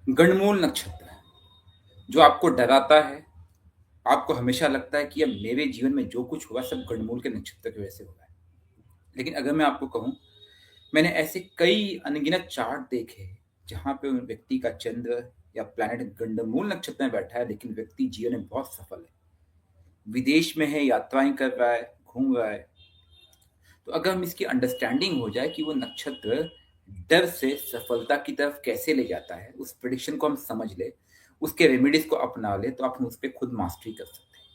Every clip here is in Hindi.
गणमूल नक्षत्र जो आपको डराता है। आपको हमेशा लगता है कि अब मेरे जीवन में जो कुछ हुआ सब गणमूल के नक्षत्र की वजह से हुआ है। लेकिन अगर मैं आपको कहूँ, मैंने ऐसे कई अनगिनत चार्ट देखे जहाँ पे उन व्यक्ति का चंद्र या प्लैनेट गंडमूल नक्षत्र में बैठा है, लेकिन व्यक्ति जीवन में बहुत सफल है, विदेश में है, यात्राएं कर रहा है, घूम रहा है। तो अगर हम इसकी अंडरस्टैंडिंग हो जाए कि वो नक्षत्र डर से सफलता की तरफ कैसे ले जाता है, उस प्रिडिक्शन को हम समझ ले, उसके रेमेडीज को अपना ले, तो आप उस पर खुद मास्टरी कर सकते हैं।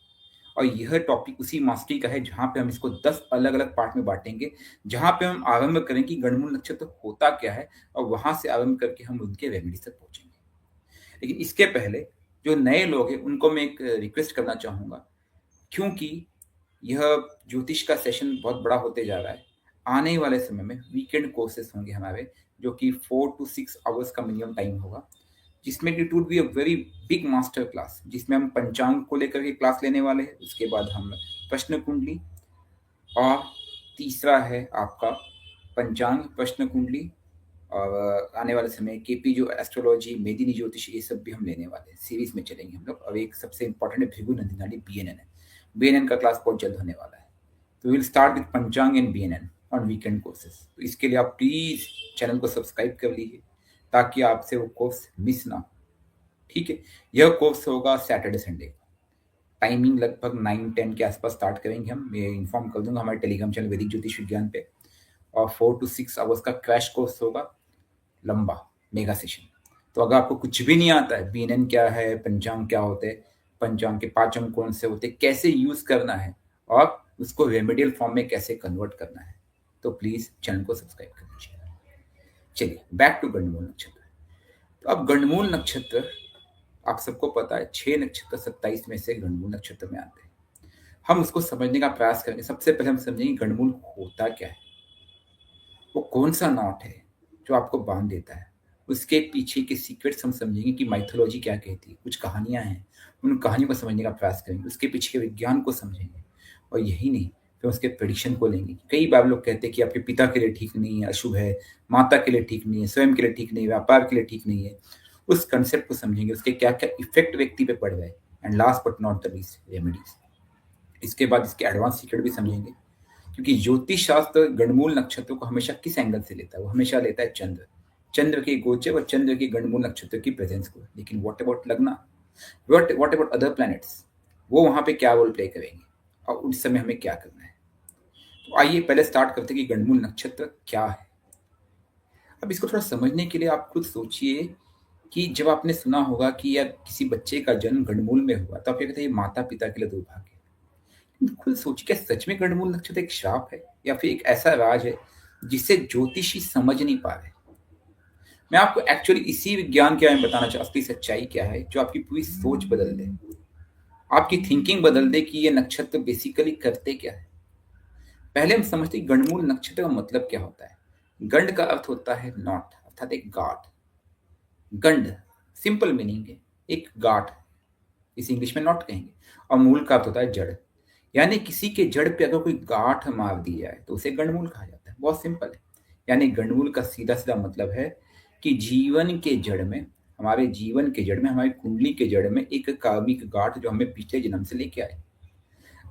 और यह टॉपिक उसी मास्टरी का है जहाँ पे हम इसको 10 अलग अलग पार्ट में बांटेंगे, जहाँ पे हम आरंभ करें कि गणमूल नक्षत्र होता क्या है, और वहां से आरंभ करके हम उनके रेमेडीज तक पहुंचेंगे। लेकिन इसके पहले जो नए लोग हैं उनको मैं एक रिक्वेस्ट करना चाहूंगा, क्योंकि यह ज्योतिष का सेशन बहुत बड़ा होते जा रहा है। आने वाले समय में वीकेंड कोर्सेस होंगे हमारे, जो कि 4 to 6 आवर्स का मिनिमम टाइम होगा, जिसमें it would be a very big master class, जिसमें हम पंचांग को लेकर के क्लास लेने वाले हैं। उसके बाद हम प्रश्न कुंडली, और तीसरा है आपका पंचांग, प्रश्न कुंडली, और आने वाले समय केपी जो एस्ट्रोलॉजी, मेदिनी ज्योतिष, ये सब भी हम लेने वाले हैं। सीरीज में चलेंगे हम लोग। और एक सबसे इंपॉर्टेंट है भृगु नंदिनी BNN है। BNN का क्लास बहुत जल्द होने वाला है। तो विल स्टार्ट विद पंचांग and BNN on weekend courses. तो इसके लिए आप प्लीज चैनल को सब्सक्राइब कर लीजिए, ताकि आपसे वो कोर्स मिस ना हो। ठीक है, यह कोर्स होगा सैटरडे संडे को। टाइमिंग लगभग 9-10 के आसपास स्टार्ट करेंगे हम। मैं इन्फॉर्म कर दूंगा हमारे टेलीग्राम चैनल वैदिक ज्योतिष विज्ञान पे। और 4 to 6 आवर्स का क्रैश कोर्स होगा, लंबा मेगा सेशन। तो अगर आपको कुछ भी नहीं आता है, BNN क्या है, पंचांग क्या होते हैं, पंचांग के 5 अंक कौन से होते, कैसे यूज करना है, और उसको रेमेडियल फॉर्म में कैसे कन्वर्ट करना है, तो प्लीज चैनल को सब्सक्राइब कर दीजिए। चलिए बैक टू गंडमूल नक्षत्र। तो अब गंडमूल नक्षत्र, आप सबको पता है 6 नक्षत्र 27 में से गंडमूल नक्षत्र में आते हैं। हम उसको समझने का प्रयास करेंगे। सबसे पहले हम समझेंगे गंडमूल होता क्या है, वो कौन सा नॉट है जो आपको बांध देता है, उसके पीछे के सीक्रेट्स हम समझेंगे कि माइथोलॉजी क्या कहती है, कुछ कहानियां हैं, उन कहानियों को समझने का प्रयास करेंगे, उसके पीछे के विज्ञान को समझेंगे। और यही नहीं, फिर उसके प्रेडिक्शन को लेंगे। कई बार लोग कहते हैं कि आपके पिता के लिए ठीक नहीं है, अशुभ है, माता के लिए ठीक नहीं है, स्वयं के लिए ठीक नहीं है, व्यापार के लिए ठीक नहीं है। उस कंसेप्ट को समझेंगे, उसके क्या क्या इफेक्ट व्यक्ति पे पड़ रहे हैं, and last but not the least, remedies. इसके बाद इसके एडवांस सीक्रेट भी समझेंगे, क्योंकि ज्योतिष शास्त्र गणमूल नक्षत्र को हमेशा किस एंगल से लेता है, वो हमेशा लेता है चंद्र, चंद्र के गोचर और चंद्र के गणमूल नक्षत्र की प्रेजेंस को। लेकिन व्हाट अबाउट लग्ना, व्हाट अबाउट अदर प्लैनेट्स, वो वहां पे क्या रोल प्ले करेंगे, और उस समय हमें क्या करना है। तो आइए पहले स्टार्ट करते हैं कि गणमूल नक्षत्र क्या है। अब इसको थोड़ा समझने के लिए आप खुद सोचिए कि जब आपने सुना होगा कि या किसी बच्चे का जन्म गणमूल में हुआ, तो आप ये कहते हैं माता पिता के लिए दुर्भाग्य। खुद सोचिए, क्या सच में गणमूल नक्षत्र एक श्राप है, या फिर एक ऐसा राज है जिसे ज्योतिषी समझ नहीं पा रहे। मैं आपको एक्चुअली इसी विज्ञान के बारे में बताना चाहता हूँ, असली सच्चाई क्या है, जो आपकी पूरी सोच बदल दे, आपकी थिंकिंग बदल दे कि ये नक्षत्र बेसिकली करते क्या है। पहले हम समझते हैं गणमूल नक्षत्र का मतलब क्या होता है। गंड का अर्थ होता है नॉट, अर्थात एक गांठ। गंड सिंपल मीनिंग है एक गांठ, इसे इंग्लिश में नॉट कहेंगे। और मूल का अर्थ होता है जड़, यानी किसी के जड़ पे अगर कोई गांठ मार दी जाए तो उसे गंडमूल कहा जाता है। बहुत सिंपल है। यानी गंडमूल का सीधा सीधा मतलब है कि जीवन के जड़ में, हमारे जीवन के जड़ में, हमारी कुंडली के जड़ में एक कार्मिक गांठ जो हमें पिछले जन्म से लेके आए।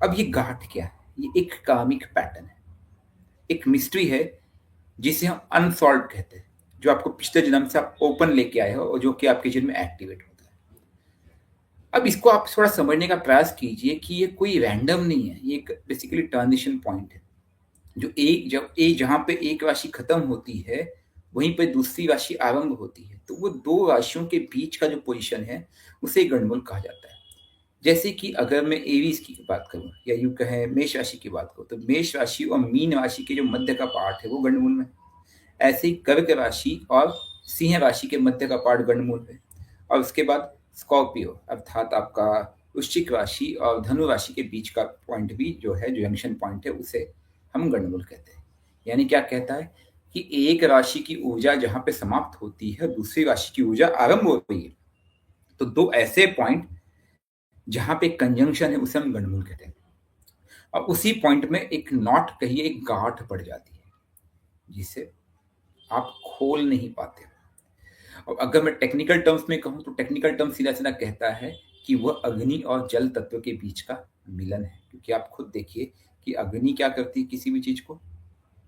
अब ये गांठ क्या है, ये एक कार्मिक पैटर्न है, एक मिस्ट्री है, जिसे हम अनसॉल्व कहते हैं, जो आपको पिछले जन्म से आप ओपन लेके आए हो, और जो कि आपके जीवन में एक्टिवेट होता है। अब इसको आप थोड़ा समझने का प्रयास कीजिए कि ये कोई रैंडम नहीं है, ये एक बेसिकली ट्रांजिशन पॉइंट है। जो एक, जब जहाँ पे एक राशि खत्म होती है, वहीं पे दूसरी राशि आरंभ होती है, तो वो दो राशियों के बीच का जो पोजीशन है, उसे गणमूल कहा जाता है। जैसे कि अगर मैं एरीज की बात करूं, या यूं कहें मेष राशि की बात करूं, तो मेष राशि और मीन राशि के जो मध्य का पार्ट है वो गणमूल में। ऐसे ही कर्क राशि और सिंह राशि के मध्य का पार्ट गणमूल है। और उसके बाद स्कॉर्पियो अर्थात आपका वृश्चिक राशि और धनु राशि के बीच का पॉइंट भी जो है, जो जंक्शन पॉइंट है, उसे हम गणमूल कहते हैं। यानी क्या कहता है कि एक राशि की ऊर्जा जहां पे समाप्त होती है, दूसरी राशि की ऊर्जा आरंभ हो रही है, तो दो ऐसे पॉइंट जहां पे कंजंक्शन है, उसे हम गणमूल कहते हैं। और उसी पॉइंट में एक नॉट, कहिए एक गांठ पड़ जाती है, जिसे आप खोल नहीं पाते। और अगर मैं टेक्निकल टर्म्स में कहूँ तो टेक्निकल टर्म सीधा-सीधा कहता है कि वह अग्नि और जल तत्व के बीच का मिलन है। क्योंकि आप खुद देखिए कि अग्नि क्या करती है किसी भी चीज़ को?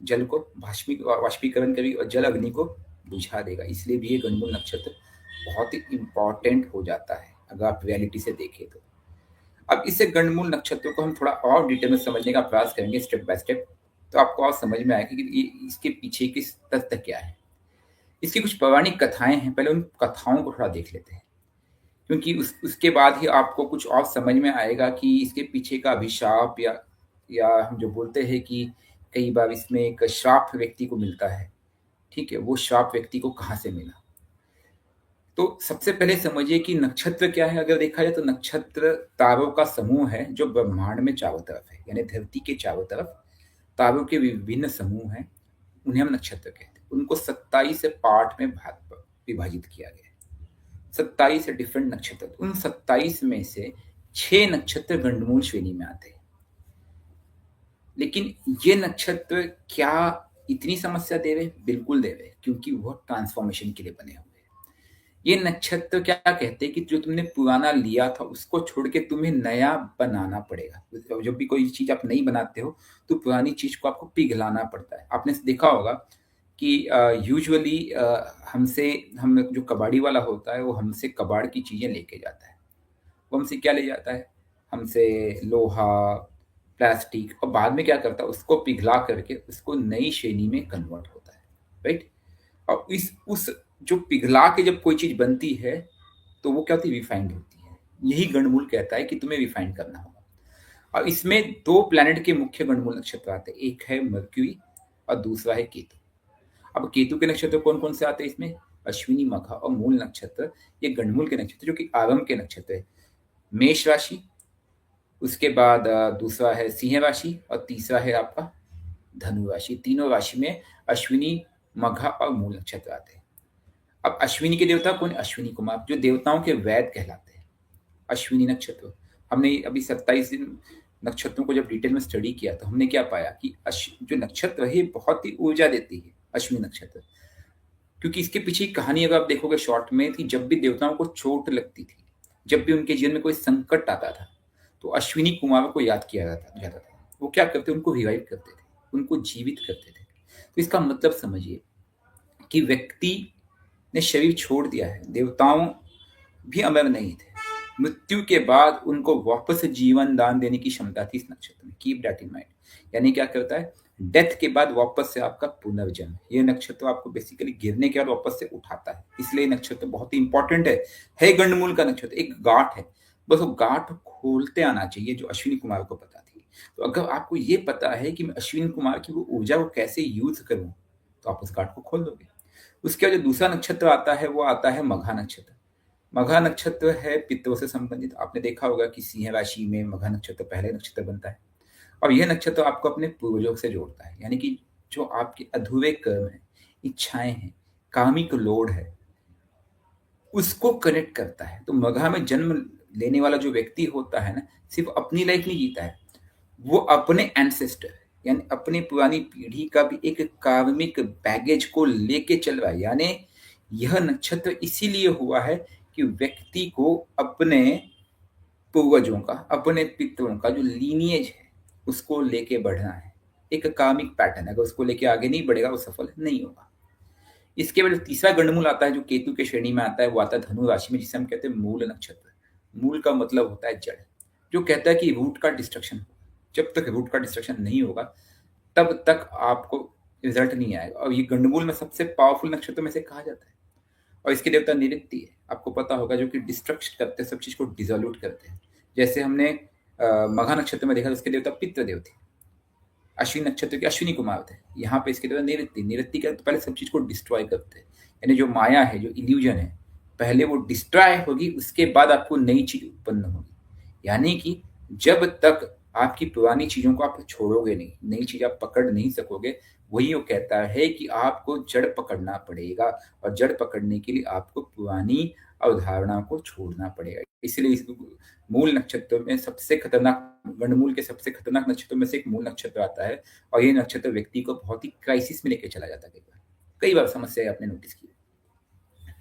जल को वाष्पीकरण करेगी और जल अग्नि को बुझा देगा। इसलिए भी ये गणमूल नक्षत्र बहुत ही इम्पोर्टेंट हो जाता है, अगर आप रियलिटी से देखें तो। अब इसे गणमूल नक्षत्रों को हम थोड़ा और डिटेल में समझने का प्रयास करेंगे स्टेप बाय स्टेप, तो आपको और समझ में आएगा कि ये इसके पीछे की तथ्य क्या है। इसकी कुछ पौराणिक कथाएँ हैं, पहले उन कथाओं को थोड़ा देख लेते हैं। क्योंकि उसके बाद ही आपको कुछ और समझ में आएगा कि इसके पीछे का अभिशाप या हम जो बोलते हैं कि कई बार इसमें एक श्राप व्यक्ति को मिलता है, ठीक है? वो श्राप व्यक्ति को कहाँ से मिला? तो सबसे पहले समझिए कि नक्षत्र क्या है? अगर देखा जाए तो नक्षत्र तारों का समूह है जो ब्रह्मांड में चारों तरफ है, यानी धरती के चारों तरफ तारों के विभिन्न समूह हैं, उन्हें हम नक्षत्र कहते हैं। उनको 27 पार्ट में विभाजित किया गया है। 27 डिफरेंट नक्षत्र। उन 27 में से 6 नक्षत्र गंडमूल श्रेणी में आते हैं। लेकिन ये नक्षत्र क्या इतनी समस्या दे रहे? बिल्कुल दे रहे, क्योंकि वह ट्रांसफॉर्मेशन के लिए बने हुए हैं। ये नक्षत्र क्या कहते हैं कि जो तुमने पुराना लिया था उसको छोड़ के तुम्हें नया बनाना पड़ेगा। जब भी कोई चीज़ आप नई बनाते हो तो पुरानी चीज़ को आपको पिघलाना पड़ता है। आपने देखा होगा कि यूजुअली हमसे हम जो कबाड़ी वाला होता है वो हमसे कबाड़ की चीज़ें लेके जाता है। वो हमसे क्या ले जाता है? हमसे लोहा, प्लास्टिक, और बाद में क्या करता है उसको पिघला करके उसको नई श्रेणी में कन्वर्ट होता है, राइट? और इस उस जो पिघला के जब कोई चीज़ बनती है तो वो क्या होती है? रिफाइंड होती है। यही गणमूल कहता है कि तुम्हें रिफाइंड करना होगा। और इसमें 2 प्लैनेट के मुख्य गणमूल नक्षत्र आते हैं, एक है मर्क्यूरी और दूसरा है केतु। अब केतु के नक्षत्र कौन-कौन से आते हैं इसमें? अश्विनी, मघा और मूल नक्षत्र, ये गणमूल के नक्षत्र जो कि आरंभ के नक्षत्र है। मेष राशि, उसके बाद दूसरा है सिंह राशि और तीसरा है आपका धनु राशि। तीनों राशि में अश्विनी, मघा और मूल नक्षत्र आते हैं। अब अश्विनी के देवता कौन है? अश्विनी कुमार, जो देवताओं के वैद्य कहलाते हैं। अश्विनी नक्षत्र, हमने अभी 27 दिन नक्षत्रों को जब डिटेल में स्टडी किया तो हमने क्या पाया कि जो नक्षत्र है बहुत ही ऊर्जा देती है अश्विनी नक्षत्र। क्योंकि इसके पीछे की कहानी अगर आप देखोगे शॉर्ट में, कि जब भी देवताओं को चोट लगती थी, जब भी उनके जीवन में कोई संकट आता था, तो अश्विनी कुमार को याद किया जाता था। वो क्या करते? उनको रिवाइव करते थे, उनको जीवित करते थे। तो इसका मतलब समझिए कि व्यक्ति ने शरीर छोड़ दिया है, देवताओं भी अमर नहीं थे। मृत्यु के बाद उनको वापस जीवन दान देने की क्षमता थी इस नक्षत्र में। Keep that in mind. यानी क्या करता है? डेथ के बाद वापस से आपका पुनर्जन्म। ये नक्षत्र आपको बेसिकली गिरने के बाद वापस से उठाता है। इसलिए नक्षत्र बहुत ही इंपॉर्टेंट है गंडमूल का नक्षत्र, एक गांठ है। बस वो गांठ खोलते आना चाहिए, जो अश्विनी कुमार को पता थी। तो अगर आपको ये पता है कि मैं अश्विनी कुमार की वो ऊर्जा को कैसे यूज करूं, तो आप उस गांठ को खोल दोगे। उसके बाद जो दूसरा नक्षत्र आता है वो आता है मघा नक्षत्र। मघा नक्षत्र है पितरों से संबंधित। आपने देखा होगा कि सिंह राशि में मघा नक्षत्र पहले नक्षत्र बनता है, और यह नक्षत्र आपको अपने पूर्वजों से जोड़ता है। यानी कि जो आपके अधूरे कर्म हैं, इच्छाएं हैं, कामिक लोड है, उसको कनेक्ट करता है। तो मघा में जन्म लेने वाला जो व्यक्ति होता है ना, सिर्फ अपनी लाइफ नहीं जीता है, वो अपने एंसेस्टर यानी अपनी पुरानी पीढ़ी का भी एक कार्मिक बैगेज को लेके चल रहा है। यानी यह नक्षत्र इसीलिए हुआ है कि व्यक्ति को अपने पूर्वजों का, अपने पितरों का जो लीनिएज है उसको लेके बढ़ना है। एक कार्मिक पैटर्न है, अगर उसको लेके आगे नहीं बढ़ेगा वो सफल नहीं होगा। इसके बाद तीसरा गंडमूल आता है जो केतु के श्रेणी में आता है, वो आता है धनु राशि में, जिसे हम कहते हैं मूल नक्षत्र। मूल का मतलब होता है जड़, जो कहता है कि रूट का डिस्ट्रक्शन होगा। जब तक रूट का डिस्ट्रक्शन नहीं होगा तब तक आपको रिजल्ट नहीं आएगा। और ये गंडमूल में सबसे पावरफुल नक्षत्र में से कहा जाता है। और इसके देवता निऋत्ति है, आपको पता होगा, जो कि डिस्ट्रक्ट करते हैं, सब चीज को डिसोल्यूट करते हैं। जैसे हमने मघा नक्षत्र में देखा, उसके देवता पितृदेव थे। अश्विनी नक्षत्र के अश्विनी कुमार थे। यहाँ पे इसके देवता निऋत्ति। निऋत्ति का तो पहले सब चीज को डिस्ट्रॉय करते हैं, यानी जो माया है, जो इल्यूजन है, पहले वो डिस्ट्रॉय होगी, उसके बाद आपको नई चीज उत्पन्न होगी। यानी कि जब तक आपकी पुरानी चीजों को आप छोड़ोगे नहीं, नई चीज आप पकड़ नहीं सकोगे, वही वो कहता है कि आपको जड़ पकड़ना पड़ेगा। और जड़ पकड़ने के लिए आपको पुरानी अवधारणा को छोड़ना पड़ेगा। इसलिए इस मूल नक्षत्र में सबसे खतरनाक, गंडमूल के सबसे खतरनाक नक्षत्रों में से एक मूल नक्षत्र आता है। और ये नक्षत्र व्यक्ति को बहुत ही क्राइसिस में लेके चला जाता है। कई बार समस्या आपने नोटिस की।